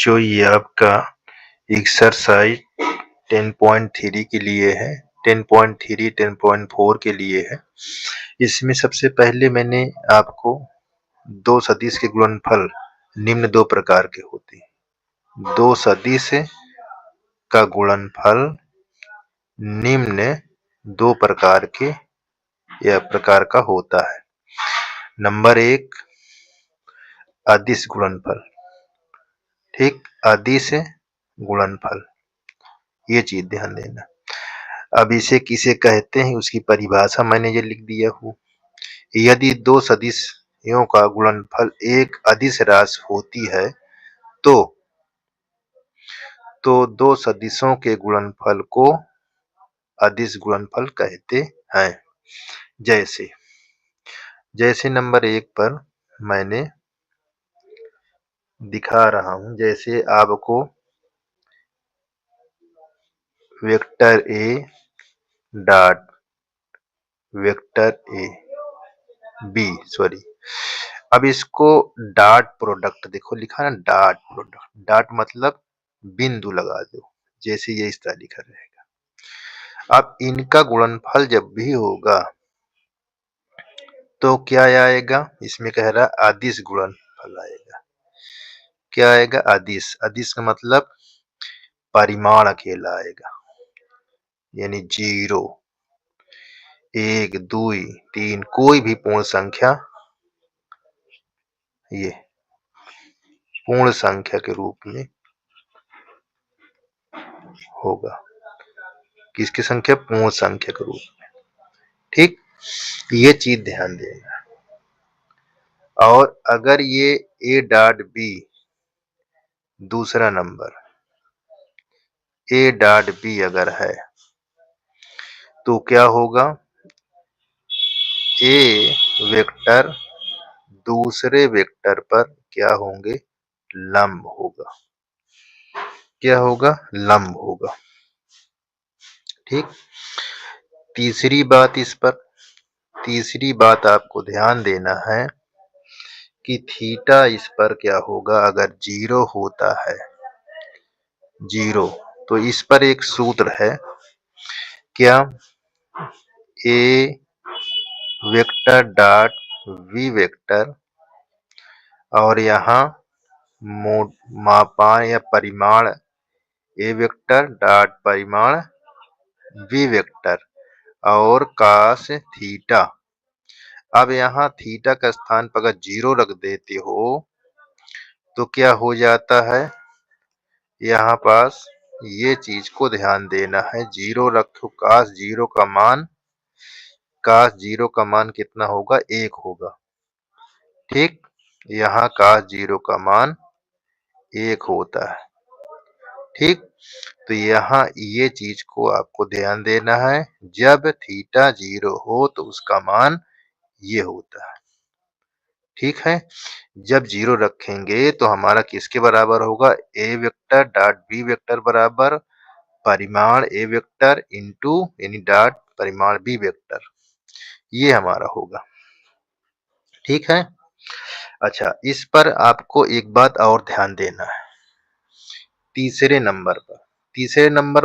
जो ये आपका एक्सरसाइज 10.3 के लिए है, 10.3, 10.4 के लिए है। इसमें सबसे पहले मैंने आपको दो सदिश के गुणनफल निम्न दो प्रकार के होते हैं। दो सदिश का गुणनफल निम्न दो प्रकार के या प्रकार का होता है। नंबर एक, अदिश गुणनफल। ठीक, अदिश गुणनफल, ये चीज ध्यान देना। अब इसे किसे कहते हैं उसकी परिभाषा मैंने ये लिख दिया हूँ। यदि दो सदिशों का गुणनफल एक अदिश राशि होती है तो दो सदिशों के गुणनफल को अदिश गुणनफल कहते हैं। जैसे नंबर एक पर मैंने दिखा रहा हूं, जैसे आपको vector A dot vector a b, अब इसको डॉट प्रोडक्ट, देखो लिखा ना डॉट प्रोडक्ट, डॉट मतलब बिंदु लगा दो, जैसे ये इस तरह लिखा रहेगा। अब इनका गुणनफल जब भी होगा तो क्या आएगा, इसमें कह रहा अदिश गुणनफल आएगा। क्या आएगा, अदिश। अदिश का मतलब परिमाण अकेला आएगा, यानी 0, 1, 2, 3, कोई भी पूर्ण संख्या ये पूर्ण संख्या के रूप में होगा। किसकी संख्या, पूर्ण संख्या के रूप में। ठीक, ये चीज ध्यान देना। और अगर ये ए डॉट बी, दूसरा नंबर ए डॉट बी अगर है तो क्या होगा, ए वेक्टर दूसरे वेक्टर पर क्या होंगे, लंब होगा। क्या होगा, लंब होगा। ठीक, तीसरी बात आपको ध्यान देना है कि थीटा इस पर क्या होगा, अगर 0 होता है, 0, तो इस पर एक सूत्र है, क्या, ए वेक्टर डॉट वी वेक्टर, और यहाँ मापांक या परिमाण ए वेक्टर डॉट परिमाण वी वेक्टर और cos थीटा। अब यहाँ थीटा का स्थान पर अगर 0 रख देते हो तो क्या हो जाता है, यहाँ पास ये चीज को ध्यान देना है। 0 रखो, cos 0 का मान कितना होगा, 1 होगा। ठीक, यहाँ cos 0 का मान 1 होता है। ठीक, तो यहाँ ये चीज को आपको ध्यान देना है, जब थीटा 0 हो तो उसका मान ये होता है। ठीक है, जब 0 रखेंगे तो हमारा किसके बराबर होगा, ए वेक्टर डॉट बी वेक्टर बराबर परिमाण ए वेक्टर इंटू यानी डॉट परिमाण बी वेक्टर, ये हमारा होगा। ठीक है, अच्छा, इस पर आपको एक बात और ध्यान देना है। तीसरे नंबर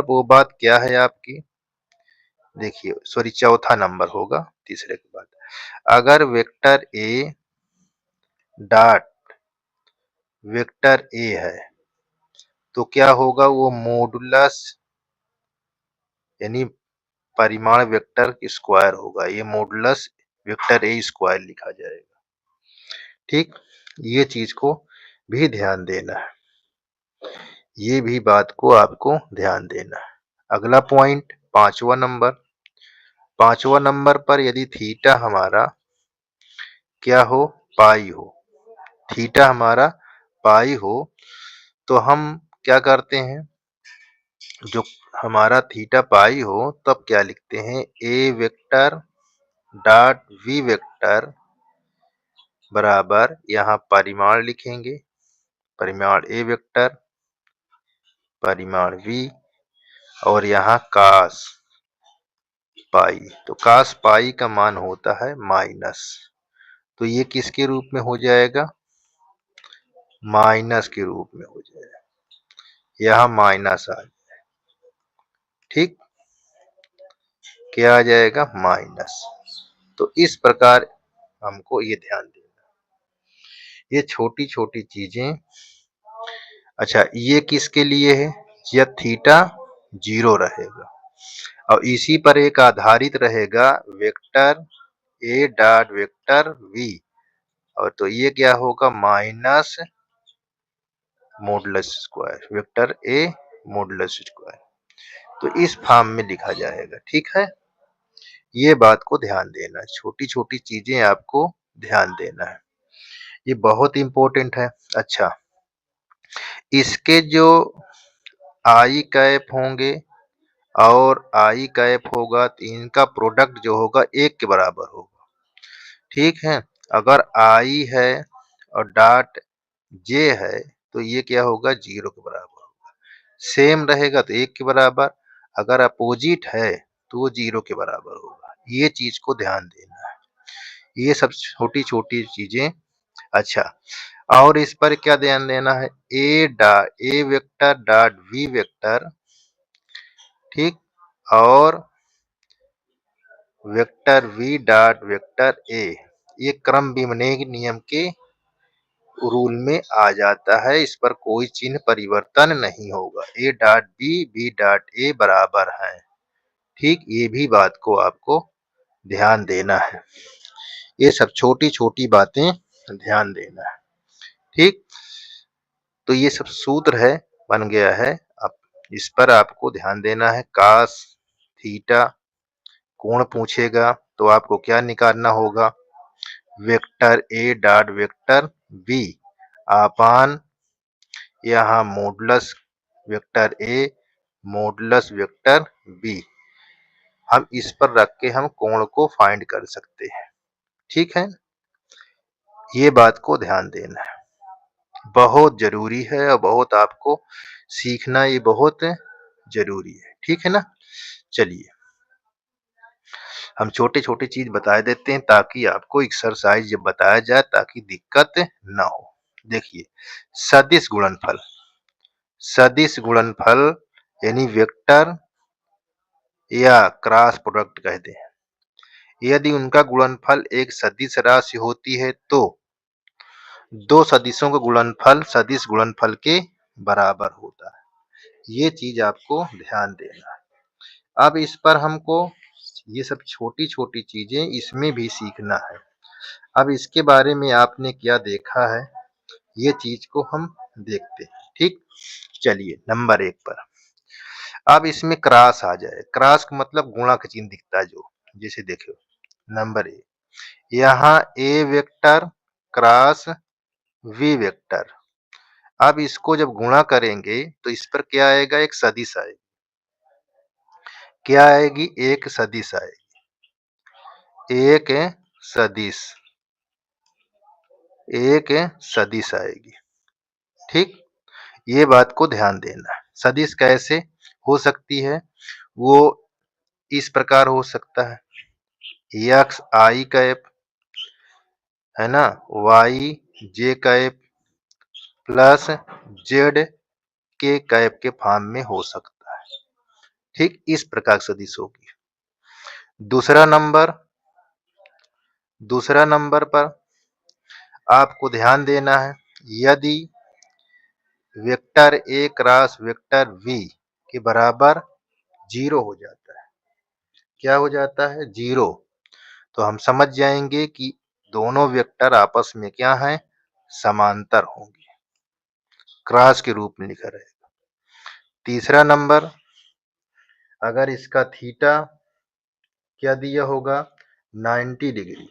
पर वो बात क्या है आपकी, देखिए, चौथा नंबर होगा तीसरे के बाद। अगर वेक्टर ए डॉट वेक्टर ए है तो क्या होगा, वो मॉडुलस यानी परिमाण वेक्टर स्क्वायर होगा। ये मॉडुलस वेक्टर ए स्क्वायर लिखा जाएगा। ठीक, ये चीज को भी ध्यान देना है, ये भी बात को आपको ध्यान देना है। अगला पॉइंट, पांचवा नंबर पर यदि थीटा हमारा क्या हो, पाई हो, थीटा हमारा पाई हो, तो हम क्या करते हैं, जो हमारा थीटा पाई हो तब क्या लिखते हैं, ए वेक्टर डॉट वी वेक्टर बराबर, यहाँ परिमाण लिखेंगे, परिमाण ए वेक्टर परिमाण वी, और यहाँ cos पाई, तो cos पाई का मान होता है माइनस, तो ये किसके रूप में हो जाएगा, माइनस के रूप में हो जाएगा। यहाँ माइनस आ, ठीक, क्या आ जाएगा, माइनस। तो इस प्रकार हमको ये ध्यान देना, ये छोटी छोटी चीजें। अच्छा, ये किसके लिए है, यह थीटा 0 रहेगा और इसी पर एक आधारित रहेगा वेक्टर ए डॉट वेक्टर वी, और तो ये क्या होगा, माइनस मॉडुलस स्क्वायर वेक्टर ए मॉडुलस स्क्वायर। तो इस फॉर्म में लिखा जाएगा, ठीक है। ये बात को ध्यान देना, छोटी छोटी चीजें आपको ध्यान देना है, ये बहुत इंपॉर्टेंट है। अच्छा, इसके जो आई कैप होंगे और आई कैप होगा तो इनका प्रोडक्ट जो होगा 1 के बराबर होगा, ठीक है। अगर आई है और डॉट जे है तो ये क्या होगा, 0 के बराबर होगा। सेम रहेगा तो 1 के बराबर, अगर अपोजिट है तो वो 0 के बराबर होगा। ये चीज को ध्यान देना है, ये सब छोटी छोटी चीजें। अच्छा, और इस पर क्या ध्यान देना है, A vector dot V vector, ठीक, और वेक्टर वी डॉट वेक्टर ए, ये क्रम विनिमय नियम के रूल में आ जाता है, इस पर कोई चिन्ह परिवर्तन नहीं होगा। A dot b dot a बराबर है, ठीक, ये भी बात को आपको ध्यान देना है, ये सब छोटी छोटी बातें ध्यान देना है, ठीक। तो ये सब सूत्र है, बन गया है, अब इस पर आपको ध्यान देना है। कास थीटा कोण पूछेगा तो आपको क्या निकालना होगा, वेक्टर ए डॉट वेक्टर बी अपान यहाँ मॉडुलस वेक्टर ए मॉडुलस वेक्टर बी, हम इस पर रख के हम कोण को फाइंड कर सकते हैं, ठीक है। ये बात को ध्यान देना है, बहुत जरूरी है और बहुत आपको सीखना ये बहुत जरूरी है, ठीक है ना। चलिए, हम छोटे छोटे चीज बता देते हैं ताकि आपको एक्सरसाइज जब बताया जाए ताकि दिक्कत ना हो। देखिए, सदिश गुणनफल, सदिश गुणनफल यानी वेक्टर या क्रॉस प्रोडक्ट कहते हैं, यदि उनका गुणनफल एक सदिश राशि होती है तो दो सदिशों का गुणनफल सदिश गुणनफल के बराबर होता है। ये चीज आपको ध्यान देना है। अब इस पर हमको ये सब छोटी छोटी चीजें इसमें भी सीखना है। अब इसके बारे में आपने क्या देखा है, ये चीज को हम देखते हैं, ठीक। चलिए, नंबर 1 पर अब इसमें क्रॉस आ जाए, क्रॉस का मतलब गुणा का चिन्ह दिखता है जो, जैसे देखो नंबर 1, यहाँ ए वेक्टर क्रॉस वी वेक्टर, अब इसको जब गुणा करेंगे तो इस पर क्या आएगा, एक सदिश आएगी, क्या आएगी, एक सदिश आएगी, एक सदिश, एक सदिश आएगी, ठीक। ये बात को ध्यान देना है। सदिश कैसे हो सकती है, वो इस प्रकार हो सकता है, एक्स आई कैप है ना, वाई जे कैप प्लस जेड के कैप के फॉर्म में हो सकता है, ठीक, इस प्रकार सदिश होगी। दूसरा नंबर पर आपको ध्यान देना है, यदि vector a cross vector v के बराबर 0 हो जाता है, क्या हो जाता है, 0, तो हम समझ जाएंगे कि दोनों वेक्टर आपस में क्या है, समांतर होंगे, क्रॉस के रूप में लिखा रहेगा। तीसरा नंबर, अगर इसका थीटा क्या दिया होगा, 90 डिग्री,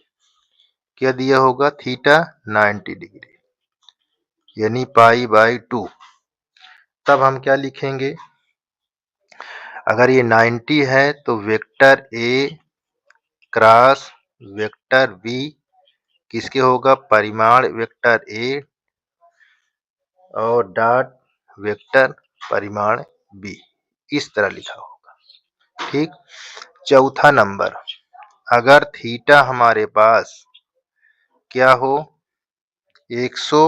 क्या दिया होगा, थीटा 90 डिग्री यानी पाई बाई 2, तब हम क्या लिखेंगे, अगर ये 90 है तो vector a cross vector b किसके होगा, परिमाण वेक्टर ए और डॉट वेक्टर परिमाण बी, इस तरह लिखा होगा, ठीक। चौथा नंबर, अगर थीटा हमारे पास क्या हो, 100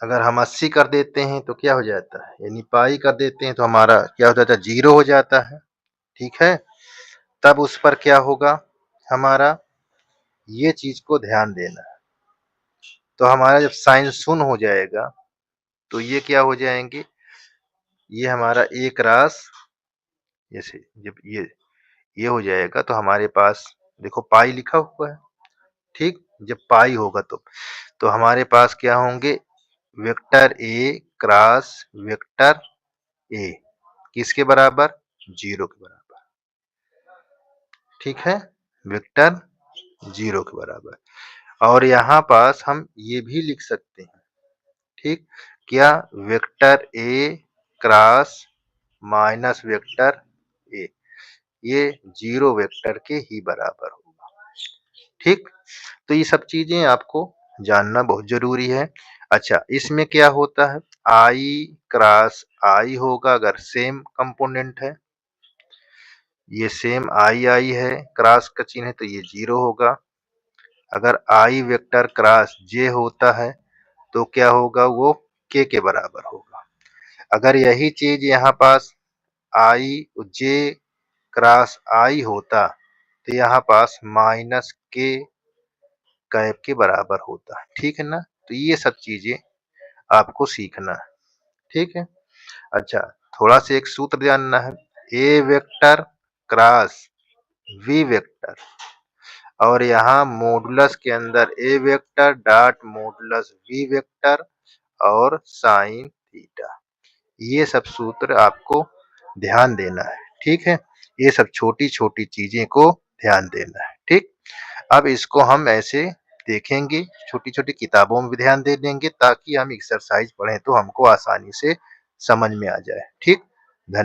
अगर हम 80 कर देते हैं तो क्या हो जाता है, यानी पाई कर देते हैं तो हमारा क्या हो जाता है, 0 हो जाता है। ठीक है, तब उस पर क्या होगा हमारा, ये चीज को ध्यान देना है। तो हमारा जब साइन शून्य हो जाएगा तो ये क्या हो जाएंगे, ये हमारा एक रास, जैसे जब ये हो जाएगा तो हमारे पास देखो पाई लिखा हुआ है। ठीक, जब पाई होगा तो हमारे पास क्या होंगे, vector a cross vector A किसके बराबर, 0 के बराबर। ठीक है, वेक्टर 0 के बराबर। और यहाँ पास हम ये भी लिख सकते हैं, ठीक, क्या, vector a cross minus vector A, ये 0 वेक्टर के ही बराबर होगा। ठीक, तो ये सब चीजें आपको जानना बहुत जरूरी है। अच्छा, इसमें क्या होता है, आई क्रॉस आई होगा अगर सेम कंपोनेंट है, ये सेम आई आई है, क्रॉस का चिन्ह है तो ये 0 होगा। अगर आई वेक्टर क्रॉस जे होता है तो क्या होगा, वो के बराबर होगा। अगर यही चीज यहाँ पास आई जे क्रॉस आई होता तो यहाँ पास माइनस के कैप के बराबर होता है। ठीक है ना, तो ये सब चीजें आपको सीखना है। ठीक है, अच्छा, थोड़ा सा एक सूत्र जानना है, A vector cross V vector, और यहाँ मॉडुलस के अंदर A vector dot modulus V vector और साइन थीटा, ये सब सूत्र आपको ध्यान देना है। ठीक है, ये सब छोटी छोटी चीजें को ध्यान देना है। ठीक, अब इसको हम ऐसे देखेंगे, छोटी छोटी किताबों में भी ध्यान दे देंगे ताकि हम एक्सरसाइज पढ़ें तो हमको आसानी से समझ में आ जाए। ठीक, धन्यवाद।